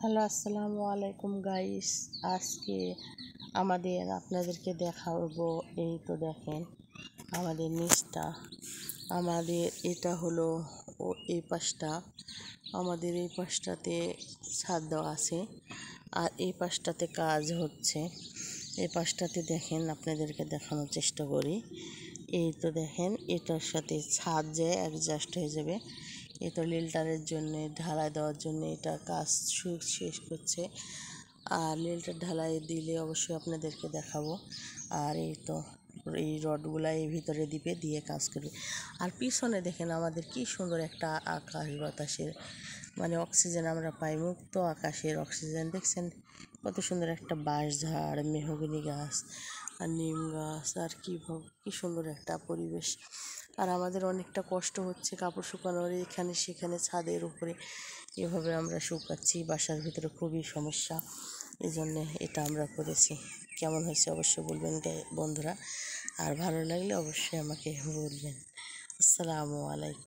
Hello, আসসালামু আলাইকুম guys. আজকে আপনাদেরকে দেখাবো। এই তো দেখেন আমাদের নিচটা। আমাদের এটা হলো এই পাশটা। আমাদের এই পাশটাতে ছাদ দেওয়া আছে, আর এই পাশটাতে কাজ হচ্ছে। এই পাশটাতে দেখেন, আপনাদেরকে দেখানোর চেষ্টা করি। এই তো দেখেন, এটার সাথে ছাদ যে অ্যাডজাস্ট হয়ে যাবে। এই তো লিল্টারের জন্য, ঢালাই দেওয়ার জন্য এটা কাজ শেষ করছে। আর লিল্টার ঢালাই দিলে অবশ্যই আপনাদেরকে দেখাবো। আর এই তো এই রডগুলা এই ভিতরে দিবে, দিয়ে কাজ করবে। আর পিছনে দেখেন আমাদের কি সুন্দর একটা আকাশ, বাতাসের মানে অক্সিজেন আমরা পাই, মুক্ত আকাশের অক্সিজেন। দেখছেন কত সুন্দর একটা বাঁশঝাড়, মেহগনি গাছ আর নিম গাছ, আর কি সুন্দর একটা পরিবেশ। আর আমাদের অনেকটা কষ্ট হচ্ছে কাপড় শুকানোর, এখানে সেখানে ছাদের উপরে এভাবে আমরা শুকাচ্ছি। বাসার ভিতরে খুবই সমস্যা, এই জন্যে এটা আমরা করেছি। কেমন হয়েছে অবশ্যই বলবেন বন্ধুরা, আর ভালো লাগলে অবশ্যই আমাকে বলবেন। আসসালামু আলাইকুম।